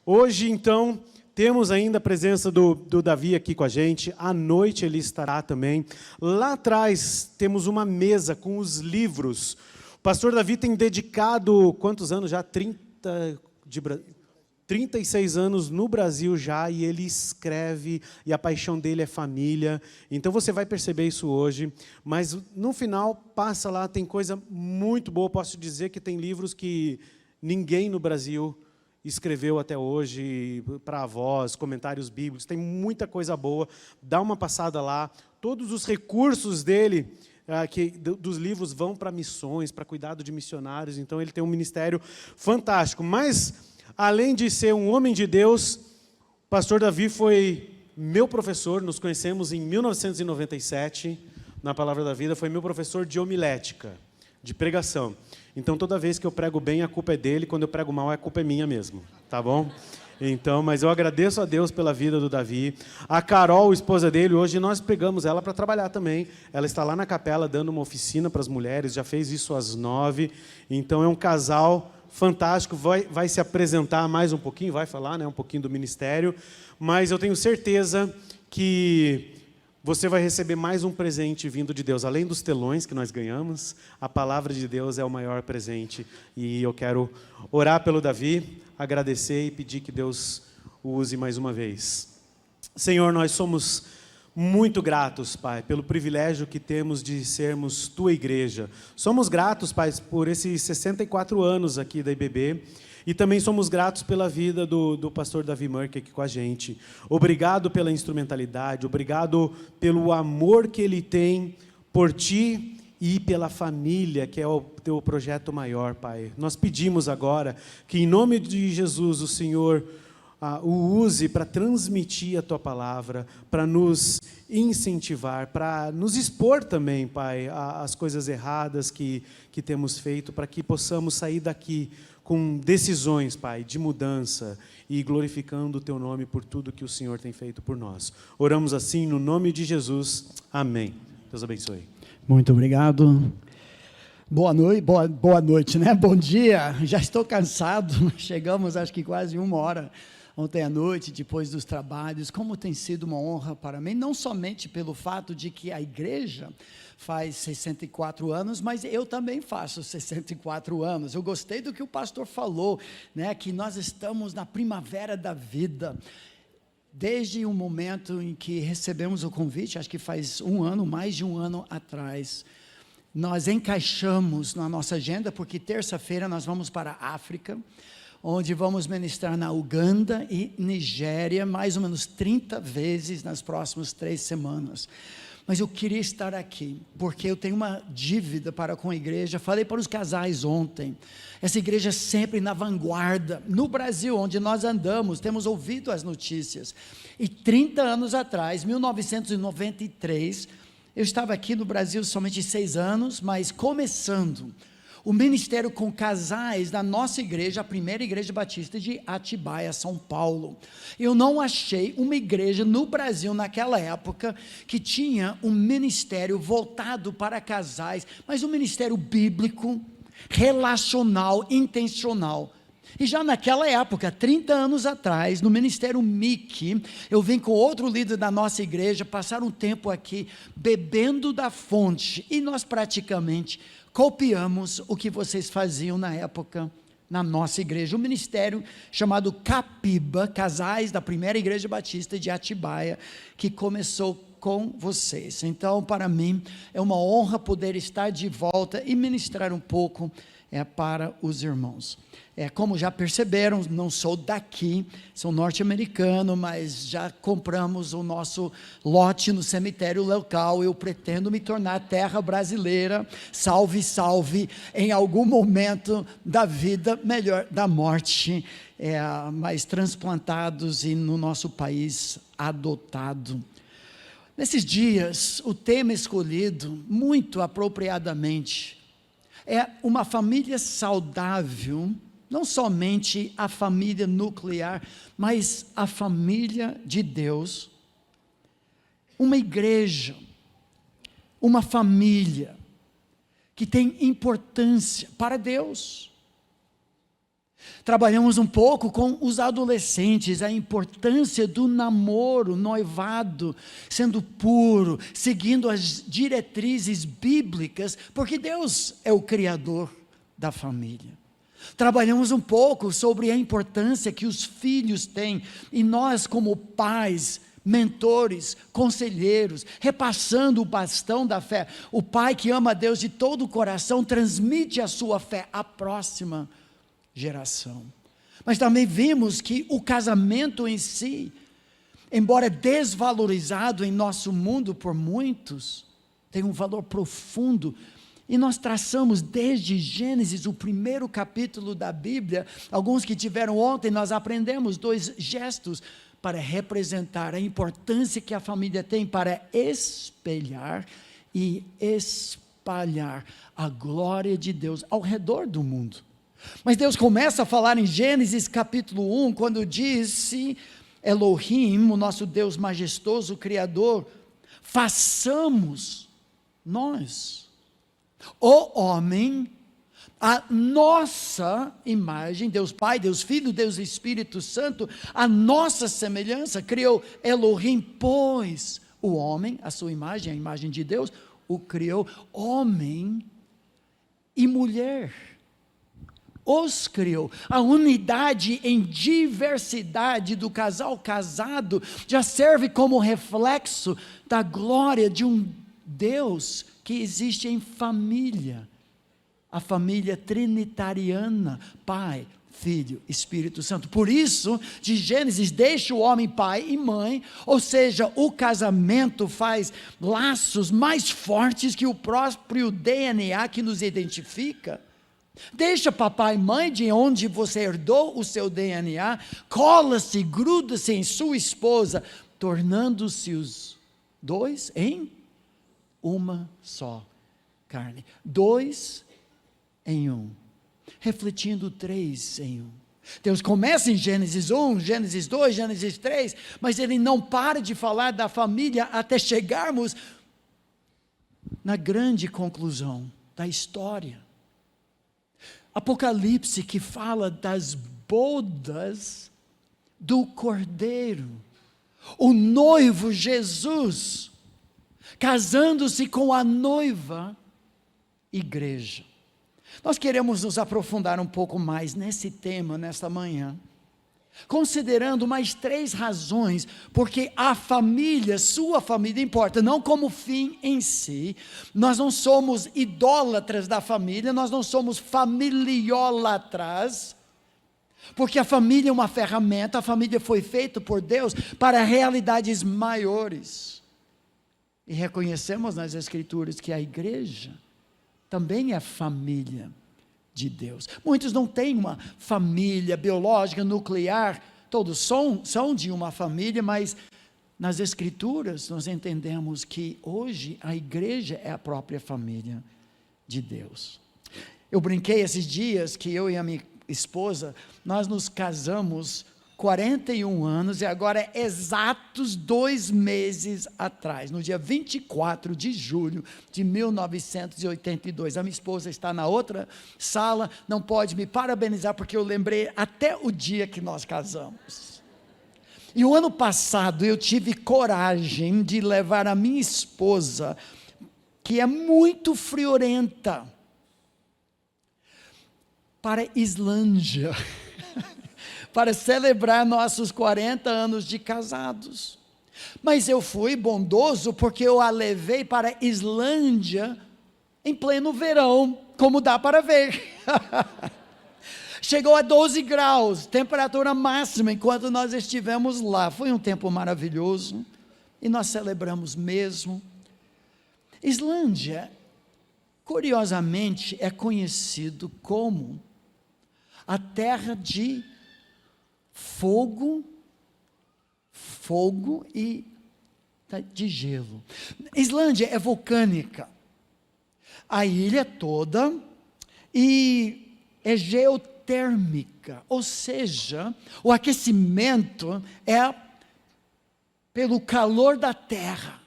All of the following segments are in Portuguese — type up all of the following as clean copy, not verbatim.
Hoje, então, temos ainda a presença do Davi aqui com a gente. À noite ele estará também. Lá atrás temos uma mesa com os livros. O pastor Davi tem dedicado, quantos anos já? 36 anos no Brasil já, e ele escreve, e a paixão dele é família. Então você vai perceber isso hoje. Mas no final, passa lá, tem coisa muito boa. Posso dizer que tem livros que ninguém no Brasil escreveu até hoje, para avós, comentários bíblicos, tem muita coisa boa, dá uma passada lá. Todos os recursos dele, dos livros, vão para missões, para cuidado de missionários, então ele tem um ministério fantástico. Mas, além de ser um homem de Deus, o pastor Davi foi meu professor, nos conhecemos em 1997, na Palavra da Vida, foi meu professor de homilética, de pregação. Então, toda vez que eu prego bem, a culpa é dele, quando eu prego mal, a culpa é minha mesmo, tá bom? Então, mas eu agradeço a Deus pela vida do Davi. A Carol, esposa dele, hoje nós pegamos ela para trabalhar também. Ela está lá na capela dando uma oficina para as mulheres, já fez isso às 9. Então, é um casal fantástico, vai se apresentar mais um pouquinho, vai falar, né, um pouquinho do ministério, mas eu tenho certeza que você vai receber mais um presente vindo de Deus. Além dos telões que nós ganhamos, a palavra de Deus é o maior presente. E eu quero orar pelo Davi, agradecer e pedir que Deus o use mais uma vez. Senhor, nós somos muito gratos, Pai, pelo privilégio que temos de sermos Tua igreja. Somos gratos, Pai, por esses 64 anos aqui da IBB. E também somos gratos pela vida do pastor Davi Murk aqui com a gente. Obrigado pela instrumentalidade, obrigado pelo amor que ele tem por ti e pela família, que é o teu projeto maior, Pai. Nós pedimos agora que, em nome de Jesus, o Senhor o use para transmitir a tua palavra, para nos incentivar, para nos expor também, Pai, as coisas erradas que temos feito, para que possamos sair daqui com decisões, Pai, de mudança e glorificando o Teu nome por tudo que o Senhor tem feito por nós. Oramos assim no nome de Jesus. Amém. Deus abençoe. Muito obrigado. Boa noite, né? Bom dia. Já estou cansado. Chegamos, acho que quase 1 hora ontem à noite, depois dos trabalhos. Como tem sido uma honra para mim, não somente pelo fato de que a igreja faz 64 anos, mas eu também faço 64 anos. Eu gostei do que o pastor falou, né, que nós estamos na primavera da vida. Desde o momento em que recebemos o convite, acho que faz mais de um ano atrás, nós encaixamos na nossa agenda, porque terça-feira nós vamos para a África, onde vamos ministrar na Uganda e Nigéria, mais ou menos 30 vezes nas próximas 3 semanas. Mas eu queria estar aqui, porque eu tenho uma dívida para com a igreja. Falei para os casais ontem, essa igreja é sempre na vanguarda. No Brasil, onde nós andamos, temos ouvido as notícias. E 30 anos atrás, 1993, eu estava aqui no Brasil somente 6 anos, mas começando o ministério com casais da nossa igreja, a primeira igreja batista de Atibaia, São Paulo. Eu não achei uma igreja no Brasil naquela época que tinha um ministério voltado para casais, mas um ministério bíblico, relacional, intencional. E já naquela época, 30 anos atrás, no Ministério MIC, eu vim com outro líder da nossa igreja, passar um tempo aqui, bebendo da fonte, e nós praticamente copiamos o que vocês faziam na época, na nossa igreja, um ministério chamado Capiba, Casais da Primeira Igreja Batista de Atibaia, que começou com vocês. Então, para mim, é uma honra poder estar de volta e ministrar um pouco para os irmãos. Como já perceberam, não sou daqui, sou norte-americano, mas já compramos o nosso lote no cemitério local. Eu pretendo me tornar terra brasileira, salve, salve, em algum momento da vida, melhor, da morte, mas transplantados e no nosso país adotado. Nesses dias, o tema escolhido, muito apropriadamente, é uma família saudável, não somente a família nuclear, mas a família de Deus, uma igreja, uma família, que tem importância para Deus. Trabalhamos um pouco com os adolescentes, a importância do namoro, noivado, sendo puro, seguindo as diretrizes bíblicas, porque Deus é o Criador da família. Trabalhamos um pouco sobre a importância que os filhos têm, e nós como pais, mentores, conselheiros, repassando o bastão da fé. O pai que ama a Deus de todo o coração, transmite a sua fé à próxima geração. Mas também vimos que o casamento em si, embora desvalorizado em nosso mundo por muitos, tem um valor profundo. E nós traçamos desde Gênesis, o primeiro capítulo da Bíblia, alguns que tiveram ontem, nós aprendemos 2 gestos para representar a importância que a família tem para espelhar e espalhar a glória de Deus ao redor do mundo. Mas Deus começa a falar em Gênesis capítulo 1, quando disse, Elohim, o nosso Deus majestoso, Criador, façamos nós, o homem, a nossa imagem, Deus Pai, Deus Filho, Deus Espírito Santo, a nossa semelhança, criou Elohim, pois o homem, a sua imagem, a imagem de Deus, o criou, homem e mulher, os criou. A unidade em diversidade do casal casado já serve como reflexo da glória de um Deus que existe em família, a família trinitariana, Pai, Filho, Espírito Santo. Por isso, de Gênesis, deixa o homem pai e mãe, ou seja, o casamento faz laços mais fortes que o próprio DNA que nos identifica. Deixa papai e mãe, de onde você herdou o seu DNA, cola-se, gruda-se em sua esposa, tornando-se os dois em uma só carne. 2 em 1. Refletindo 3 em 1. Deus começa em Gênesis 1, Gênesis 2, Gênesis 3, mas Ele não para de falar da família até chegarmos na grande conclusão da história. Apocalipse, que fala das bodas do Cordeiro, o noivo Jesus, casando-se com a noiva, igreja. Nós queremos nos aprofundar um pouco mais nesse tema, nesta manhã, considerando mais 3 razões, porque a família, sua família importa, não como fim em si. Nós não somos idólatras da família, nós não somos familiolatras, porque a família é uma ferramenta, a família foi feita por Deus para realidades maiores. E reconhecemos nas Escrituras que a igreja também é família de Deus. Muitos não têm uma família biológica, nuclear, todos são de uma família, mas nas Escrituras nós entendemos que hoje a igreja é a própria família de Deus. Eu brinquei esses dias que eu e a minha esposa, nós nos casamos 41 anos e agora exatos 2 meses atrás, no dia 24 de julho de 1982, a minha esposa está na outra sala, não pode me parabenizar porque eu lembrei até o dia que nós casamos. E o ano passado eu tive coragem de levar a minha esposa, que é muito friorenta, para Islândia, para celebrar nossos 40 anos de casados. Mas eu fui bondoso porque eu a levei para Islândia em pleno verão, como dá para ver. Chegou a 12 graus, temperatura máxima enquanto nós estivemos lá. Foi um tempo maravilhoso e nós celebramos mesmo. Islândia, curiosamente, é conhecido como a terra de fogo e de gelo. Islândia é vulcânica, a ilha toda, e é geotérmica, ou seja, o aquecimento é pelo calor da terra.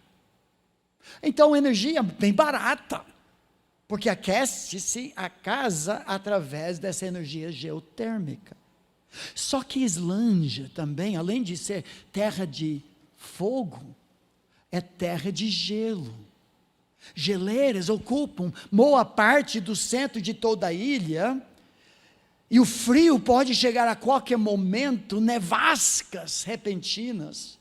Então, energia bem barata. porque aquece-se a casa através dessa energia geotérmica. Só que Islândia também, além de ser terra de fogo, é terra de gelo. Geleiras ocupam boa parte do centro de toda a ilha, e o frio pode chegar a qualquer momento, nevascas repentinas.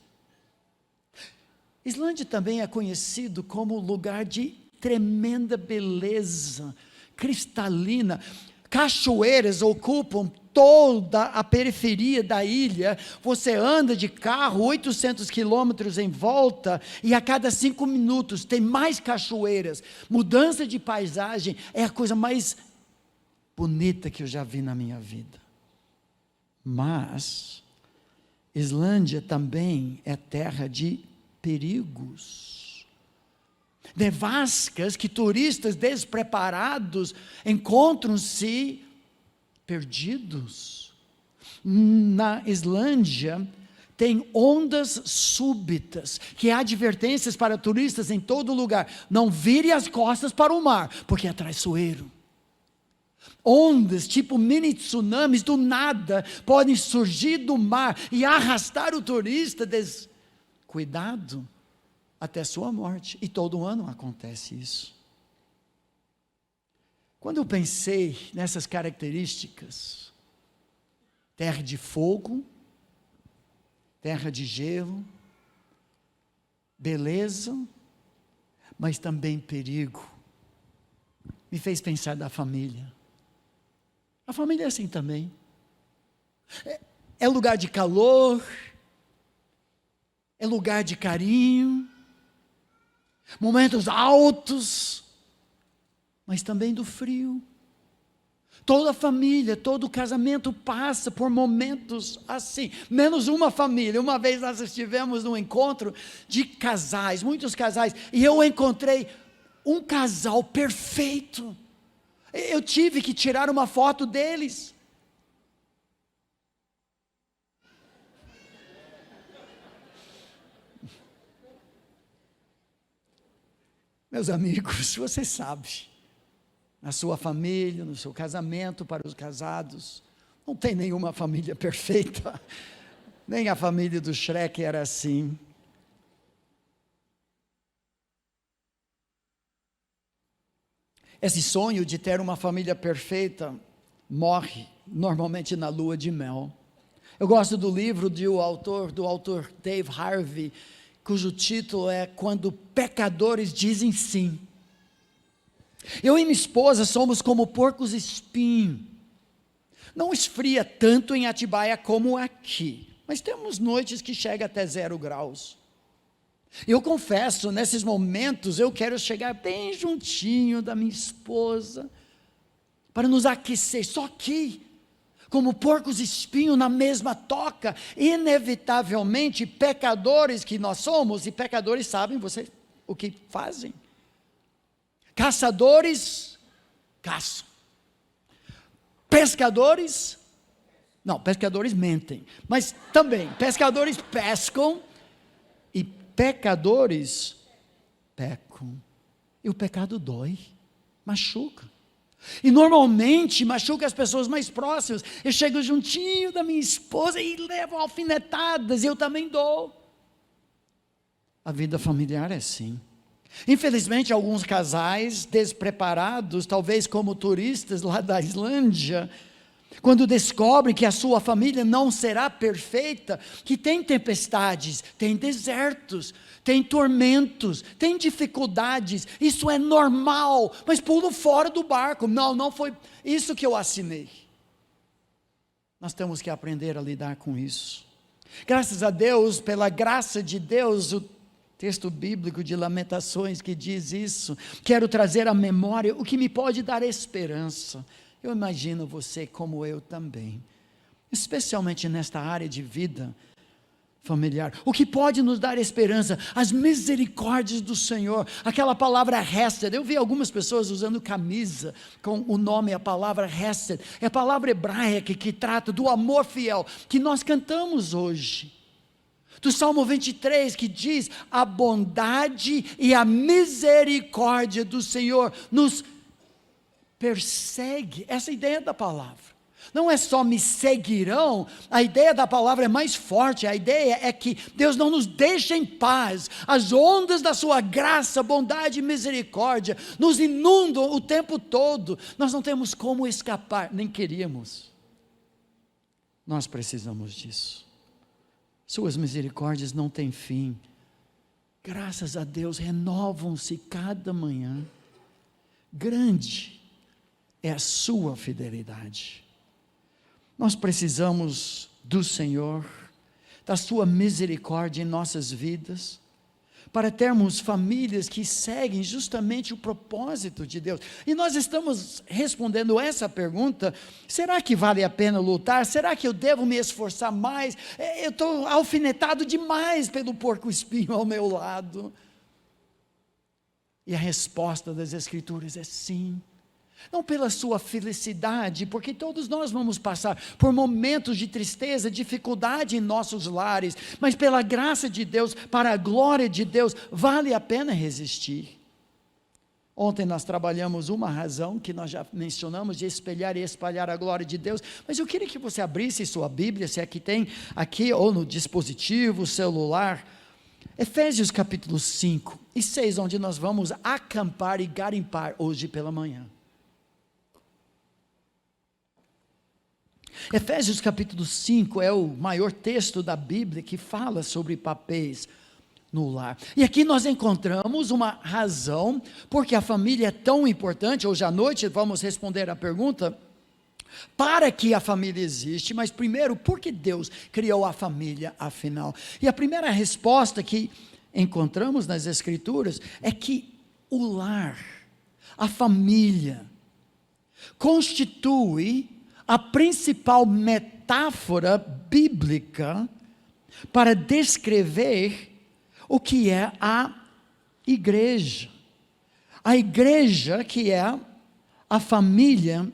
Islândia também é conhecido como lugar de tremenda beleza, cristalina. Cachoeiras ocupam toda a periferia da ilha. Você anda de carro 800 quilômetros em volta, e a cada 5 minutos tem mais cachoeiras. Mudança de paisagem é a coisa mais bonita que eu já vi na minha vida. Mas Islândia também é terra de perigos. Nevascas que turistas despreparados encontram-se perdidos. Na Islândia tem ondas súbitas, que há advertências para turistas em todo lugar: não vire as costas para o mar, porque é traiçoeiro. Ondas tipo mini tsunamis do nada podem surgir do mar e arrastar o turista descuidado até sua morte. E todo ano acontece isso. Quando eu pensei nessas características, terra de fogo, terra de gelo, beleza, mas também perigo, me fez pensar da família. A família é assim também. É lugar de calor, é lugar de carinho, momentos altos, mas também do frio. Toda família, todo casamento passa por momentos assim, menos uma família. Uma vez nós estivemos num encontro de casais, muitos casais, e eu encontrei um casal perfeito. Eu tive que tirar uma foto deles. Meus amigos, você sabe, na sua família, no seu casamento, para os casados, não tem nenhuma família perfeita, nem a família do Shrek era assim. Esse sonho de ter uma família perfeita morre normalmente na lua de mel. Eu gosto do livro do autor Dave Harvey, cujo título é Quando Pecadores Dizem Sim. Eu e minha esposa somos como porcos espinho. Não esfria tanto em Atibaia como aqui, mas temos noites que chega até 0 graus. Eu confesso, nesses momentos eu quero chegar bem juntinho da minha esposa, para nos aquecer, só que, como porcos espinhos na mesma toca, inevitavelmente, pecadores que nós somos, e pecadores sabem o que fazem. Caçadores, caçam. Pescadores, não, pescadores mentem, mas também, pescadores pescam, e pecadores pecam. E o pecado dói, machuca. E normalmente machuca as pessoas mais próximas. Eu chego juntinho da minha esposa e levo alfinetadas, eu também dou. A vida familiar é assim. Infelizmente, alguns casais despreparados, talvez como turistas lá da Islândia, quando descobrem que a sua família não será perfeita, que tem tempestades, tem desertos, tem tormentos, tem dificuldades, isso é normal, mas pulo fora do barco. Não foi isso que eu assinei. Nós temos que aprender a lidar com isso. Graças a Deus, pela graça de Deus, o texto bíblico de Lamentações que diz isso, quero trazer à memória o que me pode dar esperança. Eu imagino você como eu também, especialmente nesta área de vida familiar. O que pode nos dar esperança? As misericórdias do Senhor. Aquela palavra Hesed, eu vi algumas pessoas usando camisa com o nome, a palavra Hesed, é a palavra hebraica que trata do amor fiel, que nós cantamos hoje. Do Salmo 23, que diz: a bondade e a misericórdia do Senhor nos persegue, essa ideia da palavra. Não é só me seguirão, a ideia da palavra é mais forte, a ideia é que Deus não nos deixa em paz, as ondas da sua graça, bondade e misericórdia nos inundam o tempo todo, nós não temos como escapar, nem queríamos, nós precisamos disso, suas misericórdias não têm fim, graças a Deus renovam-se cada manhã, grande é a sua fidelidade. Nós precisamos do Senhor, da sua misericórdia em nossas vidas, para termos famílias que seguem justamente o propósito de Deus. E nós estamos respondendo essa pergunta: será que vale a pena lutar? Será que eu devo me esforçar mais? Eu estou alfinetado demais pelo porco-espinho ao meu lado. E a resposta das Escrituras é sim. Não pela sua felicidade, porque todos nós vamos passar por momentos de tristeza, dificuldade em nossos lares, mas pela graça de Deus, para a glória de Deus, vale a pena resistir. Ontem nós trabalhamos uma razão, que nós já mencionamos, de espelhar e espalhar a glória de Deus, mas eu queria que você abrisse sua Bíblia, se é que tem aqui, ou no dispositivo, celular, Efésios capítulo 5 e 6, onde nós vamos acampar e garimpar hoje pela manhã. Efésios capítulo 5 é o maior texto da Bíblia que fala sobre papéis no lar. E aqui nós encontramos uma razão porque a família é tão importante. Hoje à noite vamos responder a pergunta: para que a família existe? Mas primeiro, por que Deus criou a família afinal? E a primeira resposta que encontramos nas Escrituras é que o lar, a família, constitui a principal metáfora bíblica para descrever o que é a igreja. A igreja que é a família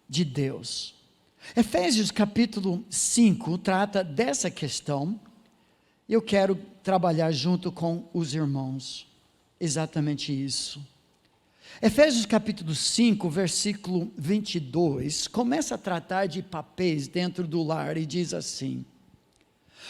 de Deus. Efésios capítulo 5 trata dessa questão. Eu quero trabalhar junto com os irmãos. Exatamente isso. Efésios capítulo 5, versículo 22, começa a tratar de papéis dentro do lar e diz assim: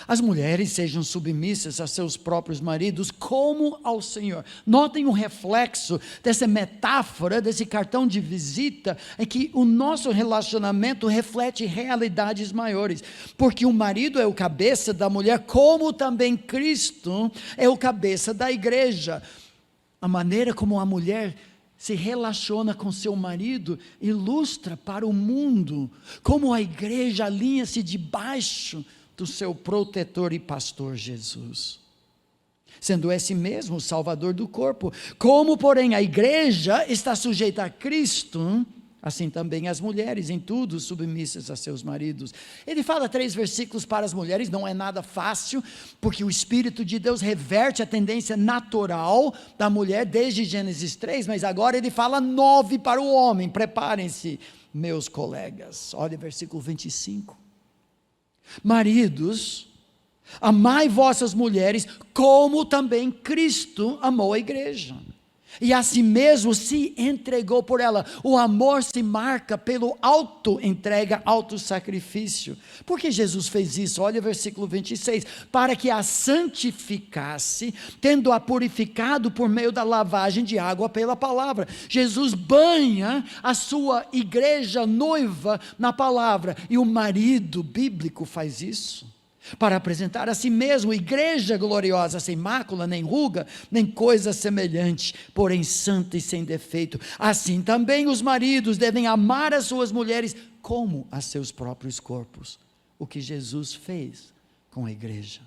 as mulheres sejam submissas a seus próprios maridos como ao Senhor. Notem o reflexo dessa metáfora, desse cartão de visita, em que o nosso relacionamento reflete realidades maiores, porque o marido é o cabeça da mulher, como também Cristo é o cabeça da igreja. A maneira como a mulher se relaciona com seu marido ilustra para o mundo como a igreja alinha-se debaixo do seu protetor e pastor Jesus, sendo esse mesmo o salvador do corpo. Como porém a igreja está sujeita a Cristo, assim também as mulheres em tudo submissas a seus maridos. Ele fala 3 versículos para as mulheres, não é nada fácil, porque o Espírito de Deus reverte a tendência natural da mulher desde Gênesis 3, mas agora ele fala 9 para o homem. Preparem-se, meus colegas. Olha versículo 25. Maridos, amai vossas mulheres, como também Cristo amou a igreja, e a si mesmo se entregou por ela. O amor se marca pelo auto-entrega, auto-sacrifício. Por que Jesus fez isso? Olha o versículo 26, para que a santificasse, tendo-a purificado por meio da lavagem de água pela palavra. Jesus banha a sua igreja noiva na palavra, e o marido bíblico faz isso, para apresentar a si mesmo igreja gloriosa, sem mácula, nem ruga, nem coisa semelhante, porém santa e sem defeito. Assim também os maridos devem amar as suas mulheres como a seus próprios corpos, o que Jesus fez com a igreja.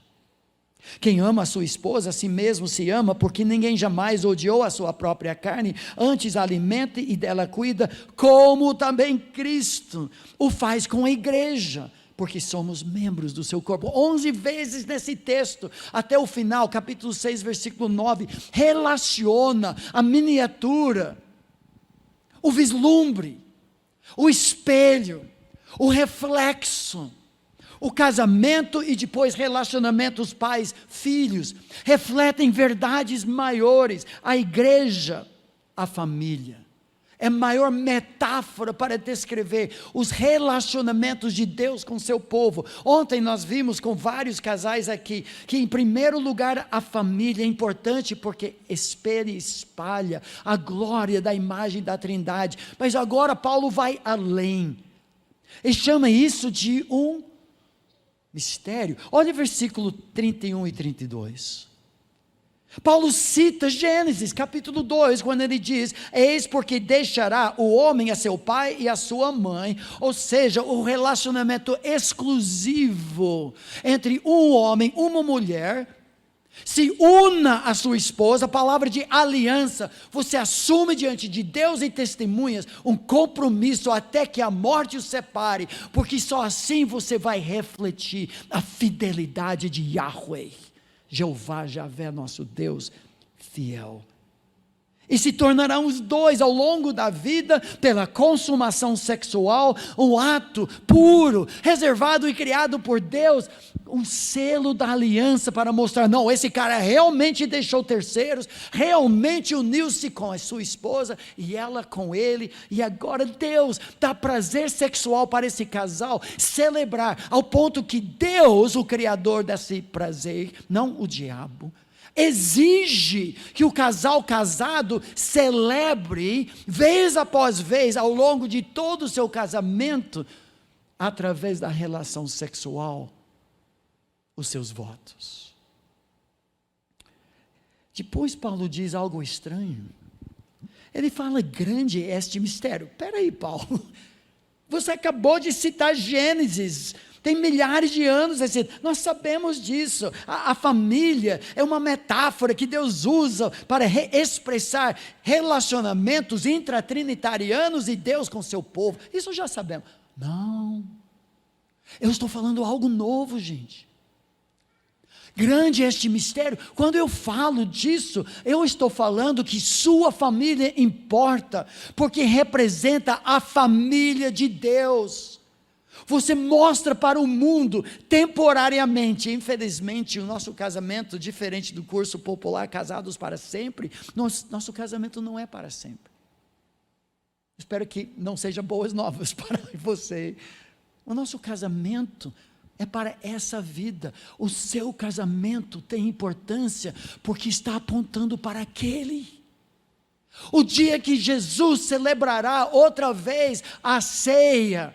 Quem ama a sua esposa, a si mesmo se ama, porque ninguém jamais odiou a sua própria carne, antes a alimenta e dela cuida, como também Cristo o faz com a igreja, porque somos membros do seu corpo. 11 vezes nesse texto, até o final, capítulo 6, versículo 9, relaciona a miniatura, o vislumbre, o espelho, o reflexo, o casamento e depois relacionamento, os pais, filhos, refletem verdades maiores. A igreja, a família, É a maior metáfora para descrever os relacionamentos de Deus com seu povo. Ontem nós vimos com vários casais aqui, que em primeiro lugar a família é importante porque espelha e espalha a glória da imagem da Trindade. Mas agora Paulo vai além. Ele chama isso de um mistério. Olha o versículo 31 e 32. Paulo cita Gênesis capítulo 2, quando ele diz: eis porque deixará o homem a seu pai e a sua mãe, ou seja, o relacionamento exclusivo entre um homem e uma mulher, se una a sua esposa, a palavra de aliança, você assume diante de Deus e testemunhas um compromisso até que a morte os separe, porque só assim você vai refletir a fidelidade de Yahweh. Jeová, Javé, nosso Deus fiel. E se tornarão os dois ao longo da vida, pela consumação sexual, um ato puro, reservado e criado por Deus, um selo da aliança para mostrar: não, esse cara realmente deixou terceiros, realmente uniu-se com a sua esposa e ela com ele, e agora Deus dá prazer sexual para esse casal celebrar, ao ponto que Deus, o criador desse prazer, não o diabo, exige que o casal casado celebre, vez após vez, ao longo de todo o seu casamento, através da relação sexual, os seus votos. Depois Paulo diz algo estranho. Ele fala: grande é este mistério. Espera aí, Paulo, você acabou de citar Gênesis, tem milhares de anos, nós sabemos disso. A família é uma metáfora que Deus usa para expressar relacionamentos intratrinitarianos e Deus com seu povo. Isso já sabemos. Não, eu estou falando algo novo, gente. Grande é este mistério. Quando eu falo disso, eu estou falando que sua família importa, porque representa a família de Deus. Você mostra para o mundo temporariamente. Infelizmente, o nosso casamento, diferente do curso popular Casados para Sempre, nosso casamento não é para sempre. Espero que não seja boas novas para você. O nosso casamento é para essa vida. O seu casamento tem importância porque está apontando para aquele. O dia que Jesus celebrará outra vez a ceia,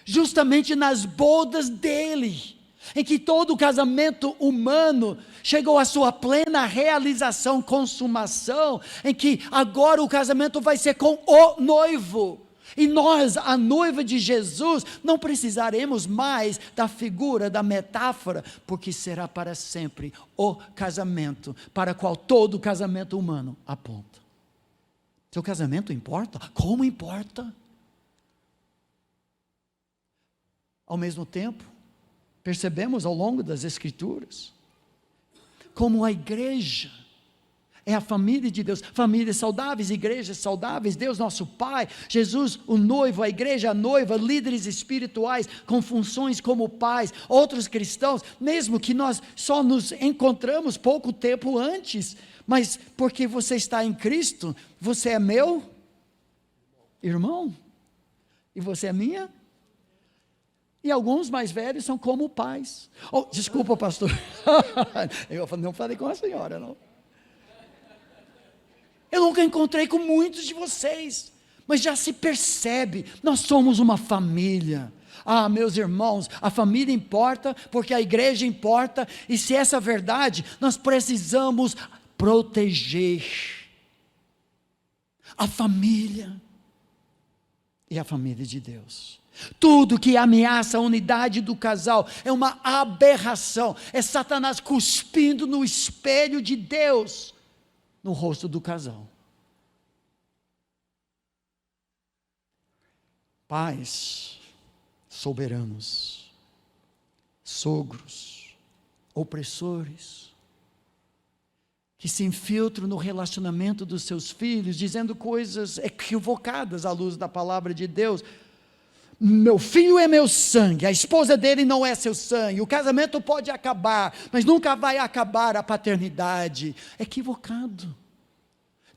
justamente nas bodas dele, em que todo o casamento humano chegou à sua plena realização, consumação, em que agora o casamento vai ser com o noivo, e nós, a noiva de Jesus, não precisaremos mais da figura, da metáfora, porque será para sempre o casamento, para qual todo casamento humano aponta. Seu casamento importa? Como importa? Ao mesmo tempo, percebemos ao longo das Escrituras, como a igreja é a família de Deus, famílias saudáveis, igrejas saudáveis, Deus nosso Pai, Jesus o noivo, a igreja a noiva, líderes espirituais com funções como pais, outros cristãos, mesmo que nós só nos encontramos pouco tempo antes, mas porque você está em Cristo, você é meu irmão, e você é minha. E alguns mais velhos são como pais. Oh, desculpa, pastor. Eu não falei com a senhora, não. Eu nunca encontrei com muitos de vocês, mas já se percebe, nós somos uma família. Ah, meus irmãos, a família importa, porque a igreja importa, e se essa é a verdade, nós precisamos proteger a família e a família de Deus. Tudo que ameaça a unidade do casal é uma aberração, é Satanás cuspindo no espelho de Deus, no rosto do casal. Pais soberanos, sogros, opressores, que se infiltram no relacionamento dos seus filhos, dizendo coisas equivocadas à luz da palavra de Deus. Meu filho é meu sangue, a esposa dele não é seu sangue, o casamento pode acabar, mas nunca vai acabar a paternidade. Equivocado.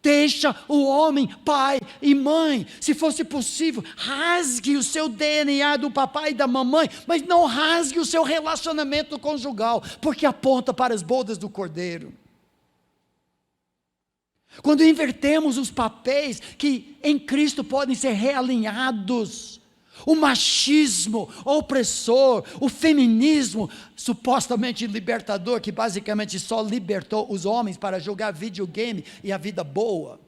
Deixa o homem, pai e mãe. Se fosse possível, rasgue o seu DNA do papai e da mamãe, mas não rasgue o seu relacionamento conjugal, porque aponta para as bodas do Cordeiro. Quando invertemos os papéis que em Cristo podem ser realinhados, o machismo opressor, o feminismo supostamente libertador, que basicamente só libertou os homens para jogar videogame e a vida boa.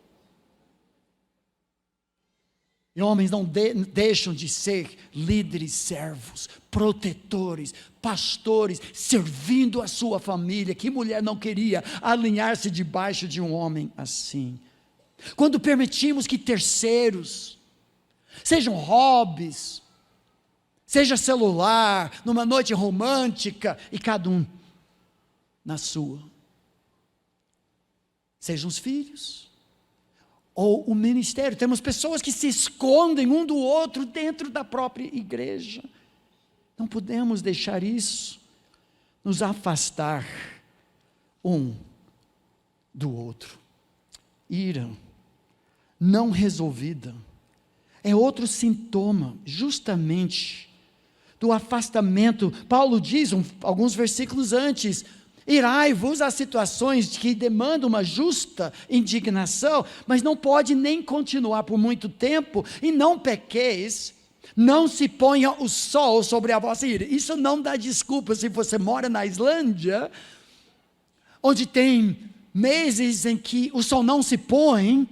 E homens não deixam de ser líderes servos, protetores, pastores, servindo a sua família. Que mulher não queria alinhar-se debaixo de um homem assim? Quando permitimos que terceiros, sejam hobbies, seja celular, numa noite romântica, e cada um na sua, sejam os filhos, ou o ministério. Temos pessoas que se escondem um do outro dentro da própria igreja. Não podemos deixar isso nos afastar um do outro. Ira não resolvida é outro sintoma, justamente, do afastamento. Paulo diz, alguns versículos antes: irai-vos às situações que demandam uma justa indignação, mas não pode nem continuar por muito tempo, e não pequeis, não se ponha o sol sobre a vossa ira. Isso não dá desculpa se você mora na Islândia, onde tem meses em que o sol não se põe,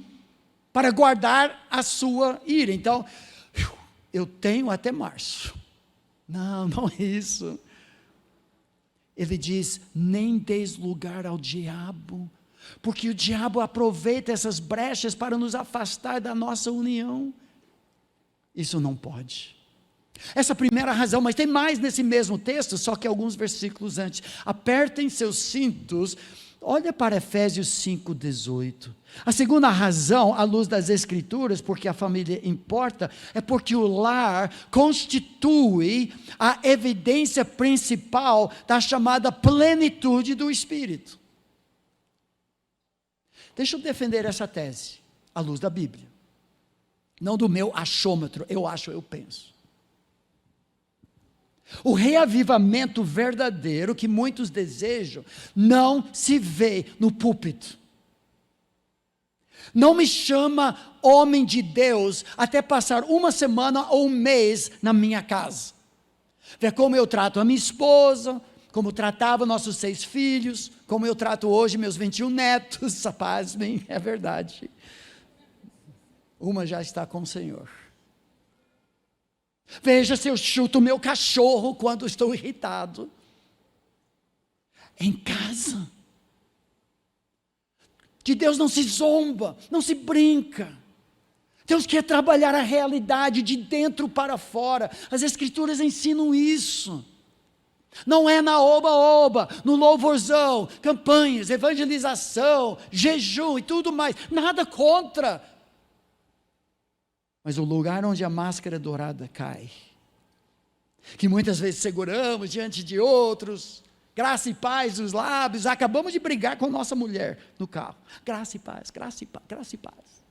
para guardar a sua ira. Então, eu tenho até março. Não é isso. Ele diz: nem deis lugar ao diabo, porque o diabo aproveita essas brechas para nos afastar da nossa união. Isso não pode. Essa primeira razão, mas tem mais nesse mesmo texto, só que alguns versículos antes. Apertem seus cintos. Olha para Efésios 5:18. A segunda razão, à luz das Escrituras, porque a família importa, é porque o lar constitui a evidência principal da chamada plenitude do Espírito. Deixa eu defender essa tese, à luz da Bíblia. Não do meu achômetro, eu acho, eu penso. O reavivamento verdadeiro que muitos desejam não se vê no púlpito. Não me chama homem de Deus até passar uma semana ou um mês na minha casa. Ver como eu trato a minha esposa, como tratava nossos 6 filhos, como eu trato hoje meus 21 netos. Pasmem, é verdade. Uma já está com o Senhor. Veja se eu chuto o meu cachorro quando estou irritado. Em casa. De Deus não se zomba, não se brinca. Deus quer trabalhar a realidade de dentro para fora. As Escrituras ensinam isso. Não é na oba-oba, no louvorzão, campanhas, evangelização, jejum e tudo mais. Nada contra. Mas o lugar onde a máscara dourada cai, que muitas vezes seguramos diante de outros, graça e paz nos lábios, acabamos de brigar com nossa mulher no carro, graça e paz, graça e paz, graça e paz.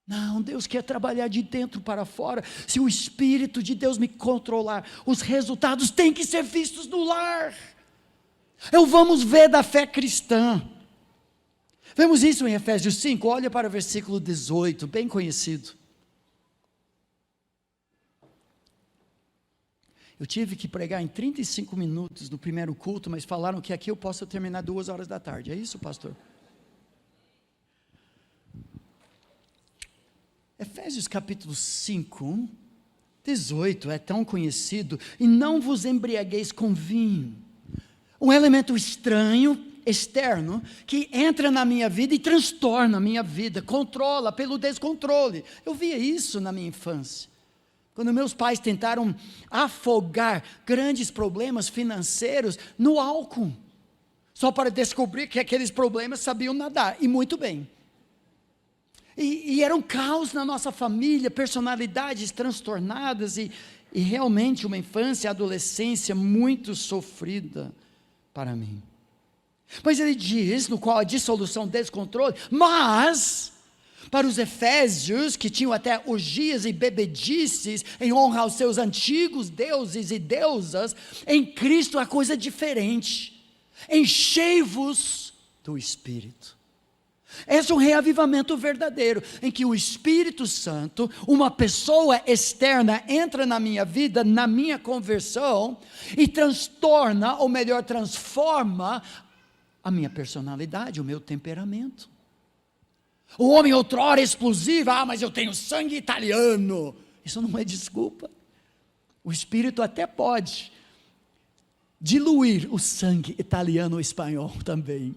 Não, Deus quer trabalhar de dentro para fora. Se o Espírito de Deus me controlar, os resultados têm que ser vistos no lar. Eu vamos ver da fé cristã. Vemos isso em Efésios 5, olha para o versículo 18, bem conhecido. Eu tive que pregar em 35 minutos no primeiro culto, mas falaram que aqui eu posso terminar 2 horas da tarde, é isso, pastor? Efésios capítulo 5, 18, é tão conhecido. E não vos embriagueis com vinho, um elemento estranho, externo, que entra na minha vida e transtorna a minha vida, controla pelo descontrole. Eu via isso na minha infância, quando meus pais tentaram afogar grandes problemas financeiros no álcool, só para descobrir que aqueles problemas sabiam nadar, e muito bem. E era um caos na nossa família, personalidades transtornadas, e realmente uma infância e adolescência muito sofrida para mim. Mas ele diz, no qual a dissolução, descontrole, mas para os efésios, que tinham até orgias e bebedices, em honra aos seus antigos deuses e deusas, em Cristo a coisa é diferente. Enchei-vos do Espírito. Esse é um reavivamento verdadeiro, em que o Espírito Santo, uma pessoa externa, entra na minha vida, na minha conversão, e transtorna, ou melhor, transforma a minha personalidade, o meu temperamento. O homem outrora explosivo, mas eu tenho sangue italiano. Isso não é desculpa. O Espírito até pode diluir o sangue italiano ou espanhol também,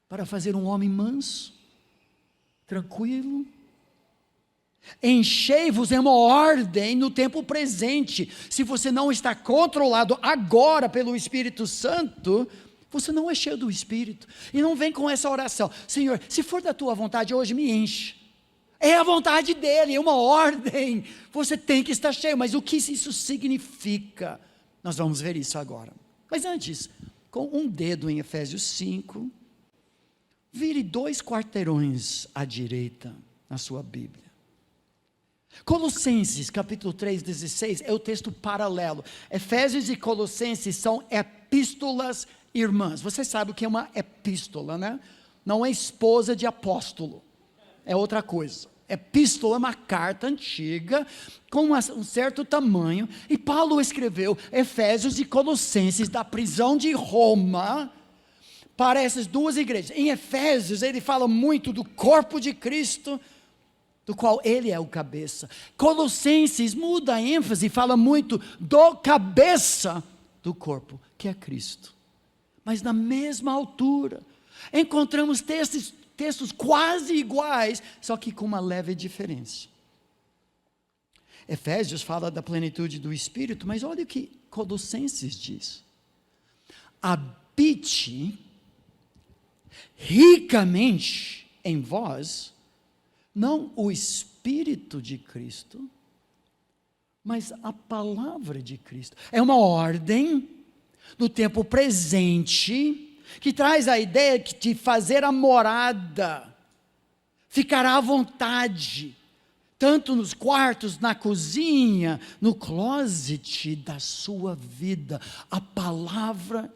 para fazer um homem manso, tranquilo. Enchei-vos é uma ordem no tempo presente. Se você não está controlado agora pelo Espírito Santo, você não é cheio do Espírito. E não vem com essa oração: Senhor, se for da tua vontade hoje, me enche. É a vontade dele, é uma ordem. Você tem que estar cheio. Mas o que isso significa? Nós vamos ver isso agora. Mas antes, com um dedo em Efésios 5, vire 2 quarteirões à direita na sua Bíblia. Colossenses, capítulo 3, 16, é o texto paralelo. Efésios e Colossenses são epístolas irmãs. Você sabe o que é uma epístola, né? Não é esposa de apóstolo, é outra coisa. Epístola é uma carta antiga, com um certo tamanho, e Paulo escreveu Efésios e Colossenses da prisão de Roma, para essas duas igrejas. Em Efésios ele fala muito do corpo de Cristo, do qual ele é o cabeça. Colossenses muda a ênfase e fala muito do cabeça do corpo, que é Cristo. Mas na mesma altura, encontramos textos quase iguais, só que com uma leve diferença. Efésios fala da plenitude do Espírito, mas olha o que Colossenses diz: habite ricamente em vós, não o Espírito de Cristo, mas a palavra de Cristo. É uma ordem do tempo presente, que traz a ideia de fazer a morada, ficar à vontade, tanto nos quartos, na cozinha, no closet da sua vida, a palavra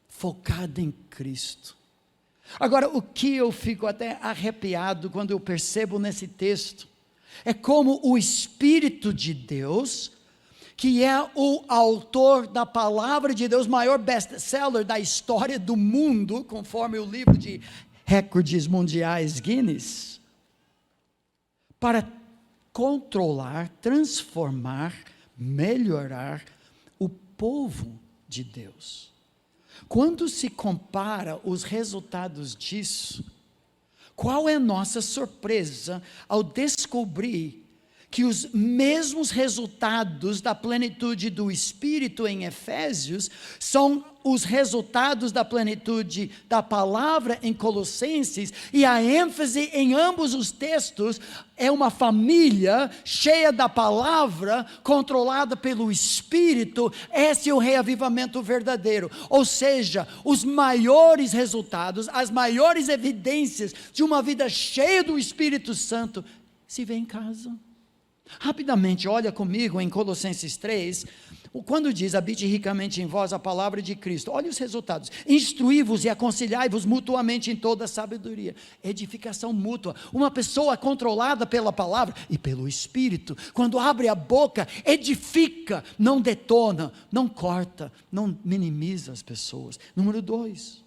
focada em Cristo. Agora, o que eu fico até arrepiado quando eu percebo nesse texto, é como o Espírito de Deus, que é o autor da palavra de Deus, maior best-seller da história do mundo, conforme o livro de recordes mundiais Guinness, para controlar, transformar, melhorar o povo de Deus. Quando se compara os resultados disso, qual é a nossa surpresa ao descobrir que os mesmos resultados da plenitude do Espírito em Efésios são os resultados da plenitude da palavra em Colossenses, e a ênfase em ambos os textos é uma família cheia da palavra, controlada pelo Espírito. Esse é o reavivamento verdadeiro, ou seja, os maiores resultados, as maiores evidências de uma vida cheia do Espírito Santo se vê em casa. Rapidamente, olha comigo em Colossenses 3, quando diz: habite ricamente em vós a palavra de Cristo. Olha os resultados: instruí-vos e aconselhai-vos mutuamente em toda a sabedoria. Edificação mútua. Uma pessoa controlada pela palavra e pelo Espírito, quando abre a boca, edifica, não detona, não corta, não minimiza as pessoas. Número 2,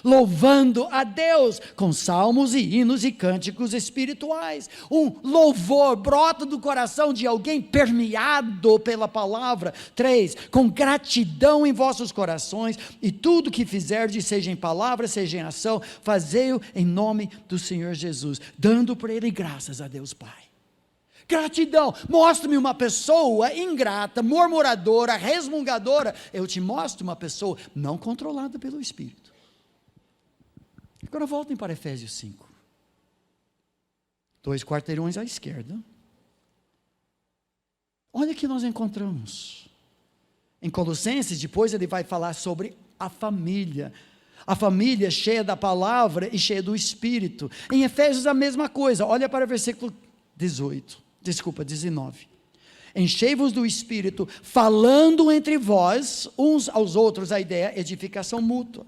louvando a Deus com salmos e hinos e cânticos espirituais. Um louvor brota do coração de alguém permeado pela palavra. 3, com gratidão em vossos corações, e tudo que fizerdes, seja em palavra, seja em ação, fazei-o em nome do Senhor Jesus, dando por ele graças a Deus Pai. Gratidão. Mostre-me uma pessoa ingrata, murmuradora, resmungadora, eu te mostro uma pessoa não controlada pelo Espírito. Agora voltem para Efésios 5. 2 quarteirões à esquerda. Olha o que nós encontramos. Em Colossenses, depois ele vai falar sobre a família. A família cheia da palavra e cheia do Espírito. Em Efésios a mesma coisa, olha para o versículo 19. Enchei-vos do Espírito, falando entre vós, uns aos outros, a ideia, edificação mútua.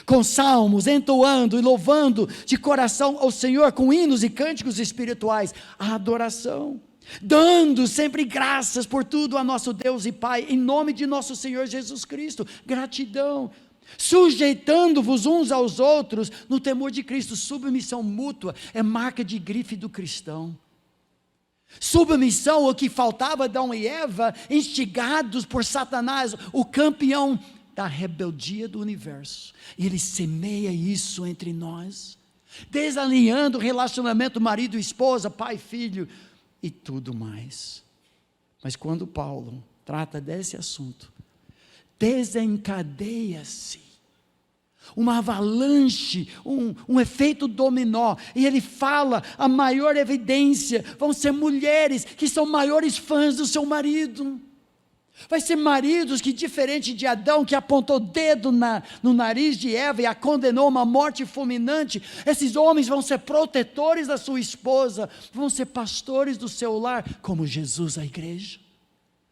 Com salmos, entoando e louvando de coração ao Senhor, com hinos e cânticos espirituais, a adoração. Dando sempre graças por tudo a nosso Deus e Pai, em nome de nosso Senhor Jesus Cristo. Gratidão. Sujeitando-vos uns aos outros no temor de Cristo. Submissão mútua é marca de grife do cristão. Submissão, o que faltava a Adão e Eva, instigados por Satanás, o campeão da rebeldia do universo. E ele semeia isso entre nós, desalinhando o relacionamento marido e esposa, pai e filho e tudo mais. Mas quando Paulo trata desse assunto, desencadeia-se uma avalanche, um efeito dominó, e ele fala, a maior evidência, vão ser mulheres que são maiores fãs do seu marido, vai ser maridos que, diferente de Adão, que apontou o dedo no nariz de Eva e a condenou a uma morte fulminante, esses homens vão ser protetores da sua esposa, vão ser pastores do seu lar, como Jesus a igreja.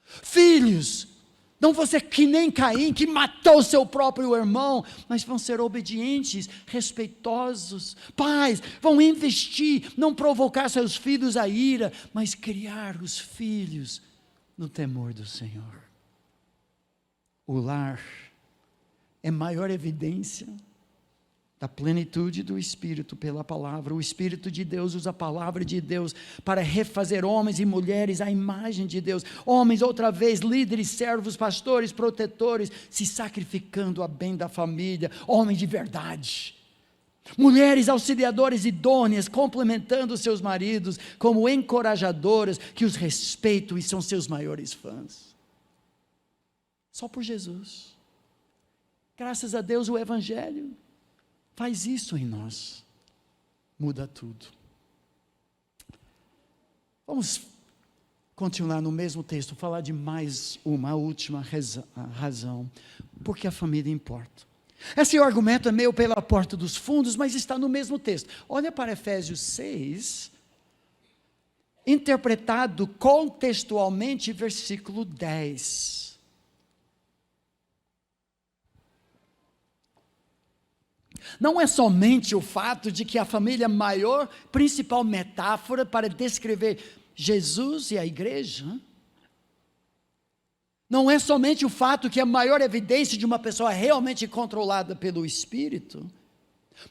Filhos, não vão ser que nem Caim, que matou seu próprio irmão, mas vão ser obedientes, respeitosos. Pais, vão investir, não provocar seus filhos a ira, mas criar os filhos no temor do Senhor. O lar é maior evidência da plenitude do Espírito pela palavra. O Espírito de Deus usa a palavra de Deus para refazer homens e mulheres à imagem de Deus. Homens, outra vez, líderes, servos, pastores, protetores, se sacrificando a bem da família. Homens de verdade. Mulheres auxiliadoras idôneas, complementando seus maridos, como encorajadoras, que os respeitam e são seus maiores fãs. Só por Jesus. Graças a Deus o Evangelho faz isso em nós, muda tudo. Vamos continuar no mesmo texto, falar de mais uma última razão, porque a família importa. Esse argumento é meio pela porta dos fundos, mas está no mesmo texto. Olha para Efésios 6, interpretado contextualmente, versículo 10. Não é somente o fato de que a família é a maior, principal metáfora para descrever Jesus e a igreja. Não é somente o fato que é a maior evidência de uma pessoa realmente controlada pelo Espírito,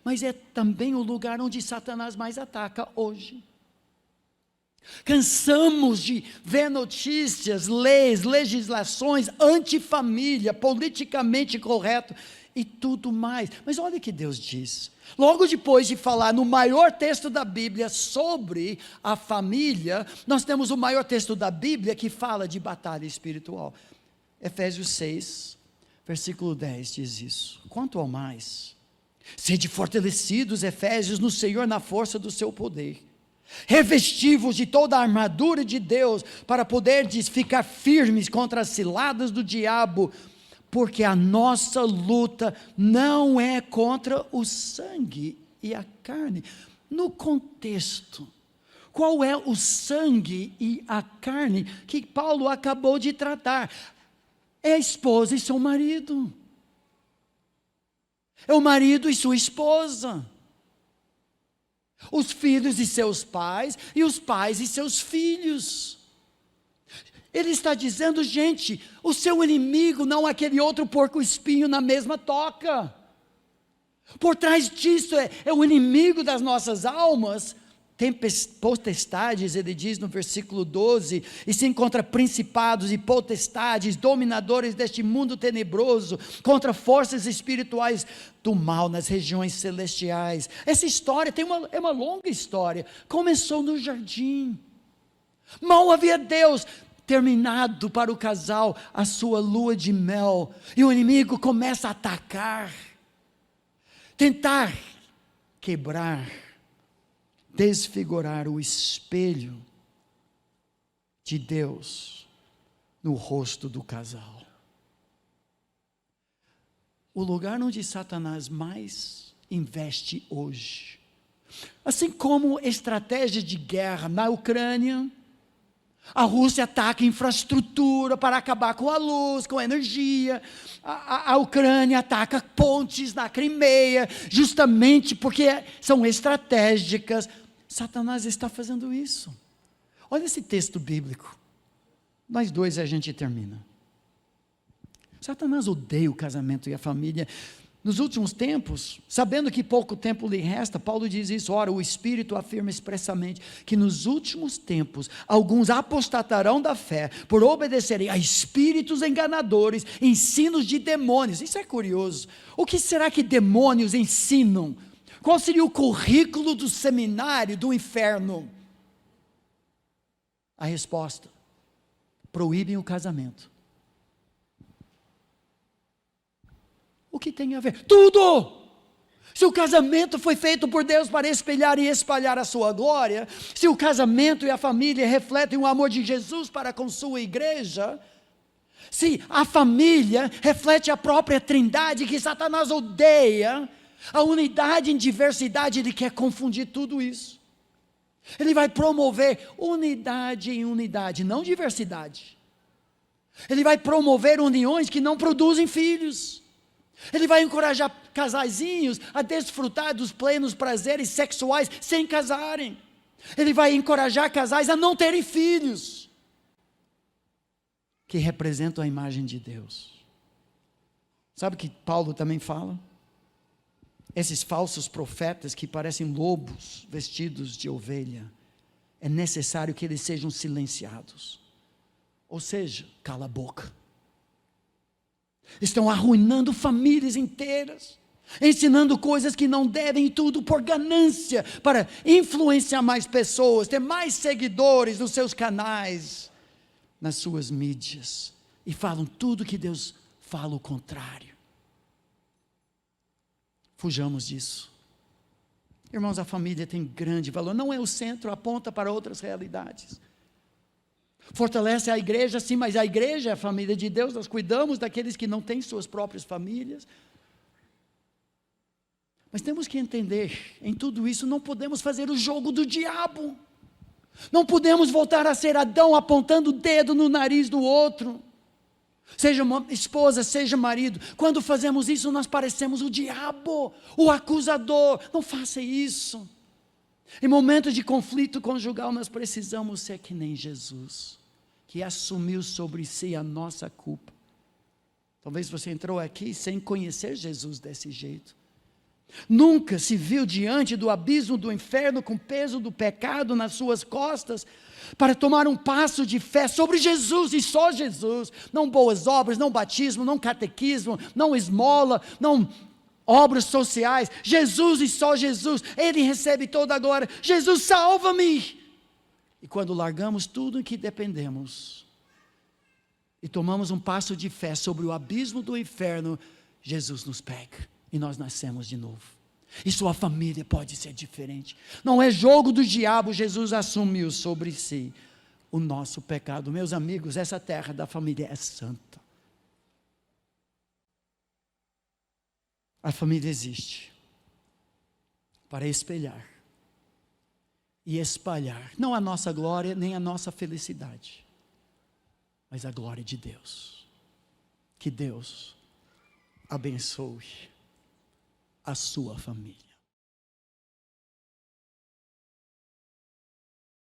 mas é também o lugar onde Satanás mais ataca hoje. Cansamos de ver notícias, leis, legislações antifamília, politicamente correto e tudo mais. Mas olha o que Deus diz. Logo depois de falar no maior texto da Bíblia sobre a família, nós temos o maior texto da Bíblia que fala de batalha espiritual. Efésios 6, versículo 10 diz isso. Quanto ao mais, sede fortalecidos, Efésios, no Senhor, na força do seu poder. Revesti-vos de toda a armadura de Deus, para poderdes ficar firmes contra as ciladas do diabo, porque a nossa luta não é contra o sangue e a carne. No contexto, qual é o sangue e a carne que Paulo acabou de tratar? É a esposa e seu marido. É o marido e sua esposa. Os filhos e seus pais, e os pais e seus filhos. Ele está dizendo, gente, o seu inimigo não é aquele outro porco-espinho na mesma toca. Por trás disso é o inimigo das nossas almas. Tem potestades, ele diz no versículo 12, e se encontra principados e potestades, dominadores deste mundo tenebroso, contra forças espirituais do mal nas regiões celestiais. Essa história é uma longa história, começou no jardim. Mal havia Deus terminado para o casal a sua lua de mel, e o inimigo começa a atacar, tentar quebrar, desfigurar o espelho de Deus no rosto do casal. o lugar onde Satanás mais investe hoje. Assim como estratégia de guerra na Ucrânia, a Rússia ataca infraestrutura para acabar com a luz, com a energia. A Ucrânia ataca pontes na Crimeia, justamente porque são estratégicas. Satanás está fazendo isso. Olha esse texto bíblico. Nós dois a gente termina. Satanás odeia o casamento e a família. Nos últimos tempos, sabendo que pouco tempo lhe resta, Paulo diz isso: ora, o Espírito afirma expressamente que nos últimos tempos, alguns apostatarão da fé, por obedecerem a espíritos enganadores, ensinos de demônios. Isso é curioso. O que será que demônios ensinam? Qual seria o currículo do seminário do inferno? A resposta: proíbem o casamento. O que tem a ver? Tudo! Se o casamento foi feito por Deus para espelhar e espalhar a sua glória, se o casamento e a família refletem o amor de Jesus para com sua igreja, se a família reflete a própria trindade que Satanás odeia, a unidade em diversidade, ele quer confundir tudo isso. Ele vai promover unidade em unidade, não diversidade. Ele vai promover uniões que não produzem filhos. Ele vai encorajar casaizinhos a desfrutar dos plenos prazeres sexuais sem casarem. Ele vai encorajar casais a não terem filhos, que representam a imagem de Deus. Sabe o que Paulo também fala? Esses falsos profetas que parecem lobos vestidos de ovelha, é necessário que eles sejam silenciados. Ou seja, cala a boca. Estão arruinando famílias inteiras, ensinando coisas que não devem, e tudo por ganância, para influenciar mais pessoas, ter mais seguidores nos seus canais, nas suas mídias, e falam tudo que Deus fala o contrário. Fujamos disso. Irmãos, a família tem grande valor, não é o centro, aponta para outras realidades. Fortalece a igreja, sim, mas a igreja é a família de Deus. Nós cuidamos daqueles que não têm suas próprias famílias. Mas temos que entender, em tudo isso, não podemos fazer o jogo do diabo. Não podemos voltar a ser Adão apontando o dedo no nariz do outro. Seja uma esposa, seja marido. Quando fazemos isso, nós parecemos o diabo, o acusador. Não faça isso. Em momentos de conflito conjugal, nós precisamos ser que nem Jesus, que assumiu sobre si a nossa culpa. Talvez você entrou aqui sem conhecer Jesus desse jeito. Nunca se viu diante do abismo do inferno com o peso do pecado nas suas costas, para tomar um passo de fé sobre Jesus e só Jesus. Não boas obras, não batismo, não catequismo, não esmola, não obras sociais. Jesus e só Jesus. Ele recebe toda a glória. Jesus, salva-me! E quando largamos tudo em que dependemos e tomamos um passo de fé sobre o abismo do inferno, Jesus nos pega e nós nascemos de novo. E sua família pode ser diferente. Não é jogo do diabo. Jesus assumiu sobre si o nosso pecado. Meus amigos, essa terra da família é santa. A família existe para espelhar e espalhar, não a nossa glória, nem a nossa felicidade, mas a glória de Deus. Que Deus abençoe a sua família.